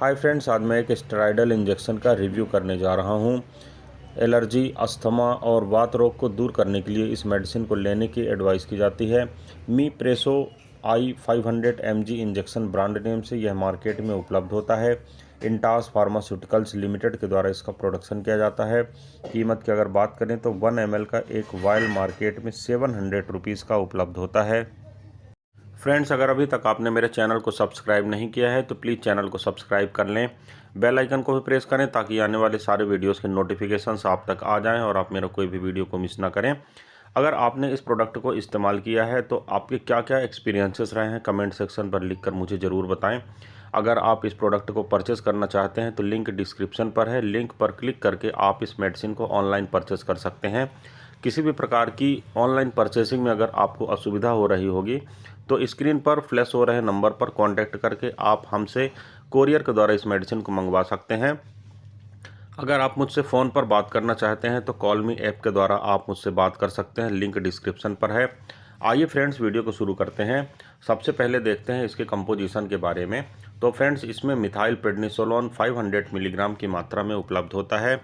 Hi friends, आज मैं एक स्टेरॉयडल इंजेक्शन का रिव्यू करने जा रहा हूँ। एलर्जी, अस्थमा और वात रोग को दूर करने के लिए इस मेडिसिन को लेने की एडवाइस की जाती है। मीप्रेसो आई 500 mg इंजेक्शन ब्रांड नेम से यह मार्केट में उपलब्ध होता है। इंटास फार्मास्यूटिकल्स लिमिटेड के द्वारा इसका प्रोडक्शन किया जाता है। कीमत की अगर बात करें तो 1 ml का एक वायल मार्केट में 700 रुपीज़ का उपलब्ध होता है। फ्रेंड्स, अगर अभी तक आपने मेरे चैनल को सब्सक्राइब नहीं किया है तो प्लीज़ चैनल को सब्सक्राइब कर लें। बेल आइकन को भी प्रेस करें ताकि आने वाले सारे वीडियोस के नोटिफिकेशंस आप तक आ जाएं और आप मेरा कोई भी वीडियो को मिस ना करें। अगर आपने इस प्रोडक्ट को इस्तेमाल किया है तो आपके क्या क्या एक्सपीरियंसेस रहे हैं कमेंट सेक्शन पर लिखकर मुझे ज़रूर बताएं। अगर आप इस प्रोडक्ट को परचेज़ करना चाहते हैं तो लिंक डिस्क्रिप्शन पर है। लिंक पर क्लिक करके आप इस मेडिसिन को ऑनलाइन परचेज़ कर सकते हैं। किसी भी प्रकार की ऑनलाइन परचेसिंग में अगर आपको असुविधा हो रही होगी तो स्क्रीन पर फ्लैश हो रहे नंबर पर कांटेक्ट करके आप हमसे कोरियर के द्वारा इस मेडिसिन को मंगवा सकते हैं। अगर आप मुझसे फ़ोन पर बात करना चाहते हैं तो कॉल मी ऐप के द्वारा आप मुझसे बात कर सकते हैं। लिंक डिस्क्रिप्शन पर है। आइए फ्रेंड्स, वीडियो को शुरू करते हैं। सबसे पहले देखते हैं इसके कंपोजिशन के बारे में। तो फ्रेंड्स, इसमें मिथाइल प्रेडनिसोलोन 500 मिलीग्राम की मात्रा में उपलब्ध होता है।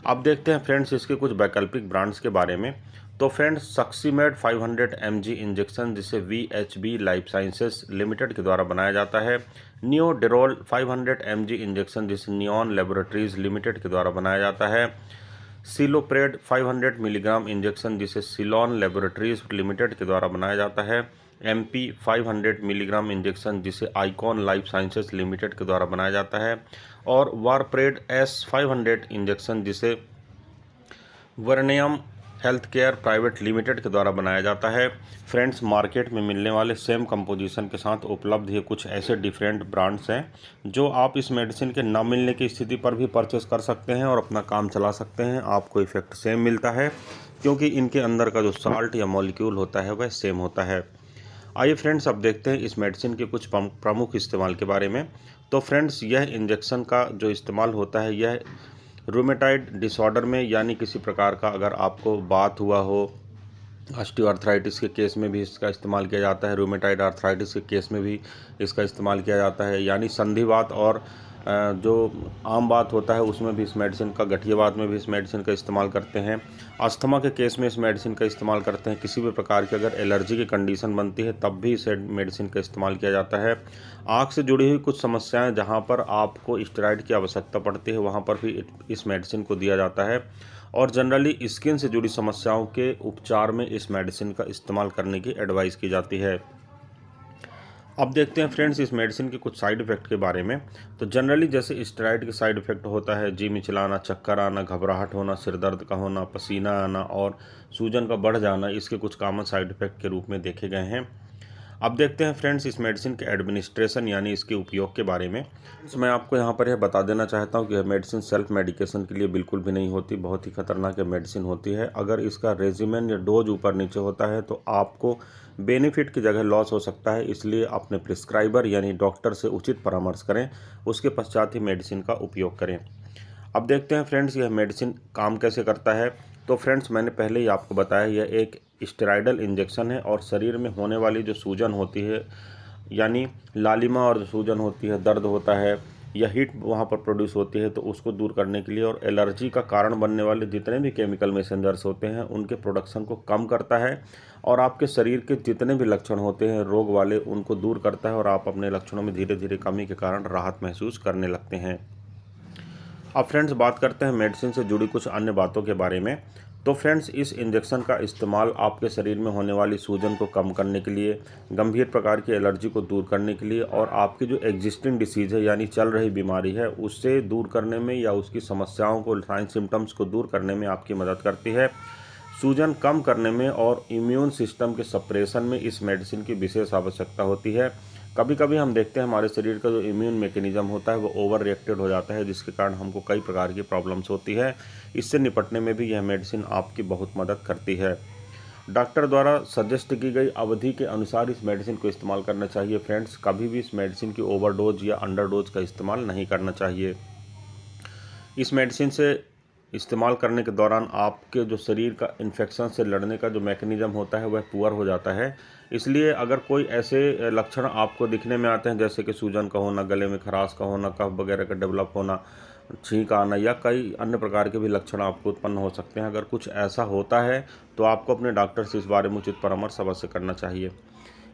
अब देखते हैं फ्रेंड्स इसके कुछ वैकल्पिक ब्रांड्स के बारे में। तो फ्रेंड्स, सक्सीमेड 500 mg इंजेक्शन जिसे VHB लाइफ साइंसेस लिमिटेड के द्वारा बनाया जाता है। नियोडेरोल 500 mg इंजेक्शन जिसे नियॉन लेबोरेटरीज लिमिटेड के द्वारा बनाया जाता है। सिलोप्रेड 500 मिलीग्राम इंजेक्शन जिसे सिलोन लेबोरेटरीज लिमिटेड के द्वारा बनाया जाता है। MP 500 मिलीग्राम इंजेक्शन जिसे आइकॉन लाइफ साइंसेस लिमिटेड के द्वारा बनाया जाता है। और वारप्रेड S 500 इंजेक्शन जिसे वर्नियम हेल्थ केयर प्राइवेट लिमिटेड के द्वारा बनाया जाता है। फ्रेंड्स, मार्केट में मिलने वाले सेम कंपोजिशन के साथ उपलब्ध ये कुछ ऐसे डिफरेंट ब्रांड्स हैं जो आप इस मेडिसिन के ना मिलने की स्थिति पर भी परचेस कर सकते हैं और अपना काम चला सकते हैं। आपको इफेक्ट सेम मिलता है क्योंकि इनके अंदर का जो साल्ट या मॉलिक्यूल होता है वह सेम होता है। आइए फ्रेंड्स, अब देखते हैं इस मेडिसिन के कुछ प्रमुख इस्तेमाल के बारे में। तो फ्रेंड्स, यह इंजेक्शन का जो इस्तेमाल होता है यह रूमेटाइड डिसऑर्डर में, यानी किसी प्रकार का अगर आपको बात हुआ हो, ऑस्टियोआर्थराइटिस के केस में भी इसका इस्तेमाल किया जाता है। रूमेटाइड आर्थराइटिस के केस में भी इसका इस्तेमाल किया जाता है। यानी संधिवात और जो आम बात होता है उसमें भी इस मेडिसिन का, गठियावात में भी इस मेडिसिन का इस्तेमाल करते हैं। अस्थमा के केस में इस मेडिसिन का इस्तेमाल करते हैं। किसी भी प्रकार की अगर एलर्जी की कंडीशन बनती है तब भी इस मेडिसिन का इस्तेमाल किया जाता है। आँख से जुड़ी हुई कुछ समस्याएं जहां पर आपको स्टेरॉइड की आवश्यकता पड़ती है वहां पर भी इस मेडिसिन को दिया जाता है। और जनरली स्किन से जुड़ी समस्याओं के उपचार में इस मेडिसिन का इस्तेमाल करने की एडवाइस की जाती है। अब देखते हैं फ्रेंड्स इस मेडिसिन के कुछ साइड इफ़ेक्ट के बारे में। तो जनरली जैसे स्टेरॉइड के साइड इफ़ेक्ट होता है जी मिचलाना, चक्कर आना, घबराहट होना, सिर दर्द का होना, पसीना आना और सूजन का बढ़ जाना, इसके कुछ कॉमन साइड इफ़ेक्ट के रूप में देखे गए हैं। अब देखते हैं फ्रेंड्स इस मेडिसिन के एडमिनिस्ट्रेशन यानी इसके उपयोग के बारे में। मैं आपको यहाँ पर यह बता देना चाहता हूँ कि यह मेडिसिन सेल्फ मेडिकेशन के लिए बिल्कुल भी नहीं होती। बहुत ही खतरनाक मेडिसिन होती है। अगर इसका रेजिमेन या डोज ऊपर नीचे होता है तो आपको बेनिफिट की जगह लॉस हो सकता है। इसलिए अपने प्रिस्क्राइबर यानी डॉक्टर से उचित परामर्श करें, उसके पश्चात ही मेडिसिन का उपयोग करें। अब देखते हैं फ्रेंड्स यह मेडिसिन काम कैसे करता है। तो फ्रेंड्स, मैंने पहले ही आपको बताया यह एक स्टेरॉयडल इंजेक्शन है और शरीर में होने वाली जो सूजन होती है, यानी लालिमा और जो सूजन होती है, दर्द होता है या हीट वहाँ पर प्रोड्यूस होती है, तो उसको दूर करने के लिए और एलर्जी का कारण बनने वाले जितने भी केमिकल मैसेंजर्स होते हैं उनके प्रोडक्शन को कम करता है और आपके शरीर के जितने भी लक्षण होते हैं रोग वाले उनको दूर करता है और आप अपने लक्षणों में धीरे धीरे कमी के कारण राहत महसूस करने लगते हैं। अब फ्रेंड्स, बात करते हैं मेडिसिन से जुड़ी कुछ अन्य बातों के बारे में। तो फ्रेंड्स, इस इंजेक्शन का इस्तेमाल आपके शरीर में होने वाली सूजन को कम करने के लिए, गंभीर प्रकार की एलर्जी को दूर करने के लिए और आपकी जो एग्जिस्टिंग डिसीज़ है यानी चल रही बीमारी है उससे दूर करने में या उसकी समस्याओं को, साइन सिम्टम्स को दूर करने में आपकी मदद करती है। सूजन कम करने में और इम्यून सिस्टम के सप्रेशन में इस मेडिसिन की विशेष आवश्यकता होती है। कभी कभी हम देखते हैं हमारे शरीर का जो इम्यून मैकेनिज्म होता है वो ओवर रिएक्टेड हो जाता है, जिसके कारण हमको कई प्रकार की प्रॉब्लम्स होती है। इससे निपटने में भी यह मेडिसिन आपकी बहुत मदद करती है। डॉक्टर द्वारा सजेस्ट की गई अवधि के अनुसार इस मेडिसिन को इस्तेमाल करना चाहिए। फ्रेंड्स, कभी भी इस मेडिसिन की ओवरडोज या अंडरडोज का इस्तेमाल नहीं करना चाहिए। इस मेडिसिन से इस्तेमाल करने के दौरान आपके जो शरीर का इन्फेक्शन से लड़ने का जो मैकेनिज़्म होता है वह पुअर हो जाता है। इसलिए अगर कोई ऐसे लक्षण आपको दिखने में आते हैं, जैसे कि सूजन का होना, गले में खराश का होना, कफ वगैरह का डेवलप होना, छींक आना या कई अन्य प्रकार के भी लक्षण आपको उत्पन्न हो सकते हैं, अगर कुछ ऐसा होता है तो आपको अपने डॉक्टर से इस बारे में उचित परामर्श अवश्य करना चाहिए।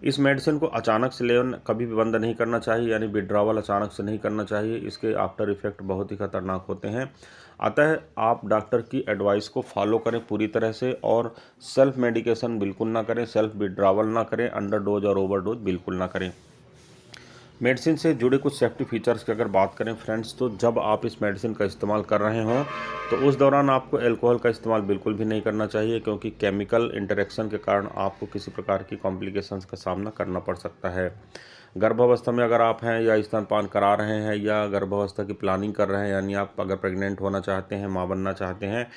इस मेडिसिन को अचानक से लेना कभी भी बंद नहीं करना चाहिए, यानी विड्रॉवल अचानक से नहीं करना चाहिए। इसके आफ्टर इफेक्ट बहुत ही खतरनाक होते हैं। अतः आप डॉक्टर की एडवाइस को फॉलो करें पूरी तरह से, और सेल्फ मेडिकेशन बिल्कुल ना करें, सेल्फ विड्रॉवल ना करें, अंडर डोज और ओवरडोज बिल्कुल ना करें। मेडिसिन से जुड़े कुछ सेफ्टी फीचर्स की अगर बात करें फ्रेंड्स, तो जब आप इस मेडिसिन का इस्तेमाल कर रहे हों तो उस दौरान आपको अल्कोहल का इस्तेमाल बिल्कुल भी नहीं करना चाहिए, क्योंकि केमिकल इंटरेक्शन के कारण आपको किसी प्रकार की कॉम्प्लिकेशंस का सामना करना पड़ सकता है। गर्भावस्था में अगर आप हैं या स्तनपान करा रहे हैं या गर्भावस्था की प्लानिंग कर रहे हैं, यानी आप अगर प्रेग्नेंट होना चाहते हैं, माँ बनना चाहते हैं,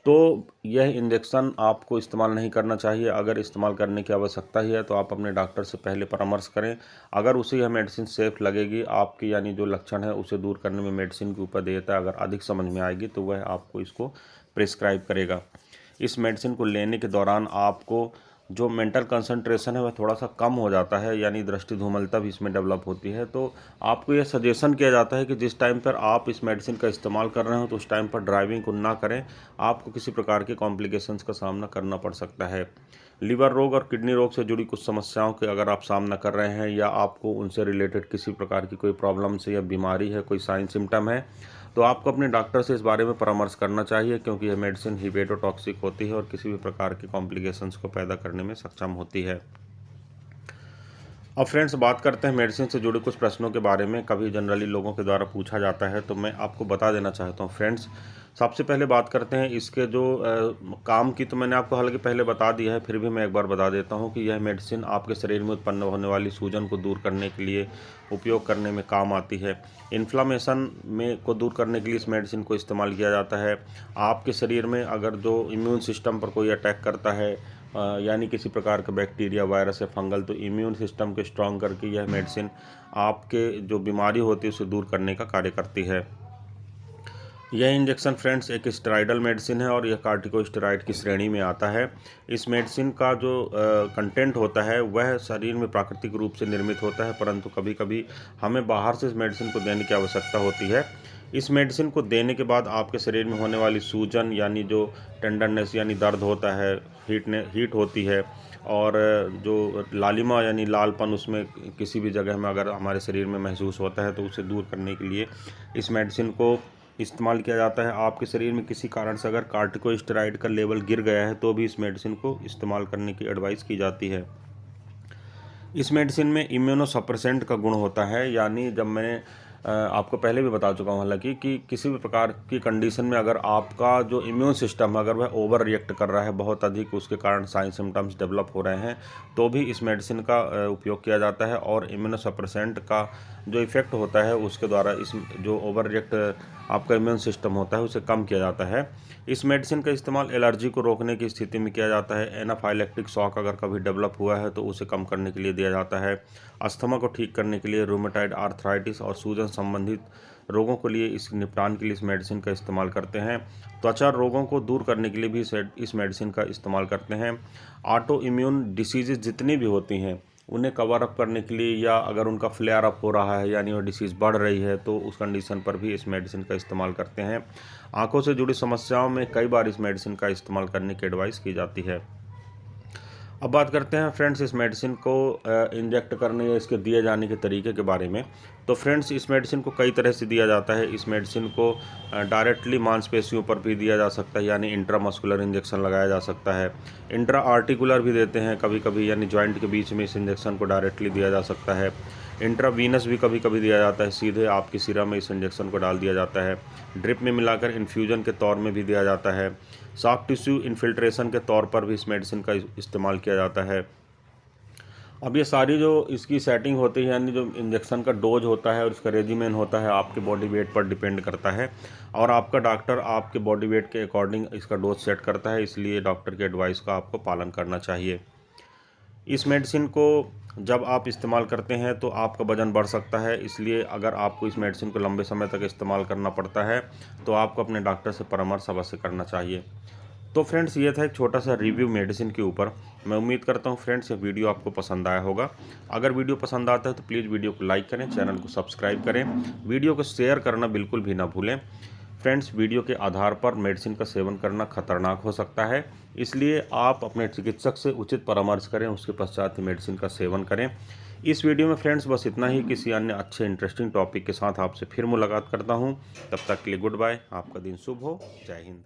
तो यह इंजेक्शन आपको इस्तेमाल नहीं करना चाहिए। अगर इस्तेमाल करने की आवश्यकता ही है तो आप अपने डॉक्टर से पहले परामर्श करें। अगर उसे यह मेडिसिन सेफ लगेगी आपकी, यानी जो लक्षण है उसे दूर करने में मेडिसिन की उपदेयता अगर अधिक समझ में आएगी, तो वह आपको इसको प्रिस्क्राइब करेगा। इस मेडिसिन को लेने के दौरान आपको जो मेंटल कंसंट्रेशन है वह थोड़ा सा कम हो जाता है, यानी दृष्टि धूमलता भी इसमें डेवलप होती है। तो आपको यह सजेशन किया जाता है कि जिस टाइम पर आप इस मेडिसिन का इस्तेमाल कर रहे हो तो उस टाइम पर ड्राइविंग को ना करें, आपको किसी प्रकार के कॉम्प्लिकेशंस का सामना करना पड़ सकता है। लीवर रोग और किडनी रोग से जुड़ी कुछ समस्याओं के अगर आप सामना कर रहे हैं, या आपको उनसे रिलेटेड किसी प्रकार की कोई प्रॉब्लम से या बीमारी है, कोई साइन सिम्टम है, तो आपको अपने डॉक्टर से इस बारे में परामर्श करना चाहिए, क्योंकि यह मेडिसिन हिपेटोटॉक्सिक होती है और किसी भी प्रकार की कॉम्प्लिकेशंस को पैदा करने में सक्षम होती है। अब फ्रेंड्स बात करते हैं मेडिसिन से जुड़े कुछ प्रश्नों के बारे में, कभी जनरली लोगों के द्वारा पूछा जाता है, तो मैं आपको बता देना चाहता हूँ फ्रेंड्स। सबसे पहले बात करते हैं इसके जो काम की, तो मैंने आपको हालांकि पहले बता दिया है, फिर भी मैं एक बार बता देता हूँ कि यह मेडिसिन आपके शरीर में उत्पन्न होने वाली सूजन को दूर करने के लिए उपयोग करने में काम आती है। इन्फ्लामेशन में को दूर करने के लिए इस मेडिसिन को इस्तेमाल किया जाता है। आपके शरीर में अगर जो इम्यून सिस्टम पर कोई अटैक करता है, यानी किसी प्रकार का बैक्टीरिया, वायरस या फंगल, तो इम्यून सिस्टम को स्ट्रॉन्ग करके यह मेडिसिन आपके जो बीमारी होती है उसे दूर करने का कार्य करती है। यह इंजेक्शन फ्रेंड्स एक स्टेरॉइडल मेडिसिन है और यह कार्टिकोस्टेरॉइड की श्रेणी में आता है। इस मेडिसिन का जो कंटेंट होता है वह शरीर में प्राकृतिक रूप से निर्मित होता है, परंतु कभी कभी हमें बाहर से इस मेडिसिन को देने की आवश्यकता होती है। इस मेडिसिन को देने के बाद आपके शरीर में होने वाली सूजन, यानी जो टेंडरनेस यानी दर्द होता है, हीट होती है, और जो लालिमा यानी लालपन उसमें किसी भी जगह में अगर हमारे शरीर में महसूस होता है, तो उसे दूर करने के लिए इस मेडिसिन को इस्तेमाल किया जाता है। आपके शरीर में किसी कारण से अगर कार्टिकोस्टेरॉइड का लेवल गिर गया है तो भी इस मेडिसिन को इस्तेमाल करने की एडवाइस की जाती है। इस मेडिसिन में इम्यूनोसप्रेसेंट का गुण होता है, यानी जब मैंने आपको पहले भी बता चुका हूँ हालांकि कि किसी भी प्रकार की कंडीशन में अगर आपका जो इम्यून सिस्टम अगर वह ओवर रिएक्ट कर रहा है बहुत अधिक, उसके कारण साइन सिम्टम्स डेवलप हो रहे हैं, तो भी इस मेडिसिन का उपयोग किया जाता है। और इम्यूनोसप्रेसेंट का जो इफेक्ट होता है उसके द्वारा इस जो ओवर रिएक्ट आपका इम्यून सिस्टम होता है उसे कम किया जाता है। इस मेडिसिन का इस्तेमाल एलर्जी को रोकने की स्थिति में किया जाता है। एनाफाइलेक्टिक शॉक अगर कभी डेवलप हुआ है तो उसे कम करने के लिए दिया जाता है। अस्थमा को ठीक करने के लिए, रूमेटाइड आर्थराइटिस और सूजन संबंधित रोगों के लिए, इस निपटान के लिए इस मेडिसिन का इस्तेमाल करते हैं। त्वचा रोगों को दूर करने के लिए भी इस मेडिसिन का इस्तेमाल करते हैं। ऑटो इम्यून डिसीजेज जितनी भी होती हैं उन्हें कवर अप करने के लिए, या अगर उनका फ्लेयर अप हो रहा है यानी वो डिसीज़ बढ़ रही है, तो उस कंडीशन पर भी इस मेडिसिन का इस्तेमाल करते हैं। आंखों से जुड़ी समस्याओं में कई बार इस मेडिसिन का इस्तेमाल करने की एडवाइस की जाती है। अब बात करते हैं फ्रेंड्स इस मेडिसिन को इंजेक्ट करने या इसके दिए जाने के तरीके के बारे में। तो फ्रेंड्स इस मेडिसिन को कई तरह से दिया जाता है। इस मेडिसिन को डायरेक्टली मांसपेशियों पर भी दिया जा सकता है, यानी इंट्रामस्कुलर इंजेक्शन लगाया जा सकता है। इंट्रा आर्टिकुलर भी देते हैं कभी कभी, यानी जॉइंट के बीच में इस इंजेक्शन को डायरेक्टली दिया जा सकता है। इंट्रावीनस भी कभी कभी दिया जाता है, सीधे आपकी सिरा में इस इंजेक्शन को डाल दिया जाता है। ड्रिप में मिलाकर इन्फ्यूजन के तौर में भी दिया जाता है। सॉफ्ट टिश्यू इन्फिल्ट्रेशन के तौर पर भी इस मेडिसिन का इस्तेमाल किया जाता है। अब ये सारी जो इसकी सेटिंग होती है, यानी जो इंजेक्शन का डोज होता है और इसका रेजिमेन होता है, आपके बॉडी वेट पर डिपेंड करता है, और आपका डॉक्टर आपके बॉडी वेट के अकॉर्डिंग इसका डोज सेट करता है, इसलिए डॉक्टर के एडवाइस का आपको पालन करना चाहिए। इस मेडिसिन को जब आप इस्तेमाल करते हैं तो आपका वज़न बढ़ सकता है, इसलिए अगर आपको इस मेडिसिन को लंबे समय तक इस्तेमाल करना पड़ता है तो आपको अपने डॉक्टर से परामर्श अवश्य करना चाहिए। तो फ्रेंड्स ये था एक छोटा सा रिव्यू मेडिसिन के ऊपर। मैं उम्मीद करता हूँ फ्रेंड्स ये वीडियो आपको पसंद आया होगा। अगर वीडियो पसंद आता है तो प्लीज़ वीडियो को लाइक करें, चैनल को सब्सक्राइब करें, वीडियो को शेयर करना बिल्कुल भी ना भूलें। फ्रेंड्स वीडियो के आधार पर मेडिसिन का सेवन करना खतरनाक हो सकता है, इसलिए आप अपने चिकित्सक से उचित परामर्श करें, उसके पश्चात ही मेडिसिन का सेवन करें। इस वीडियो में फ्रेंड्स बस इतना ही। किसी अन्य अच्छे इंटरेस्टिंग टॉपिक के साथ आपसे फिर मुलाकात करता हूं। तब तक के लिए गुड बाय। आपका दिन शुभ हो। जय हिंद।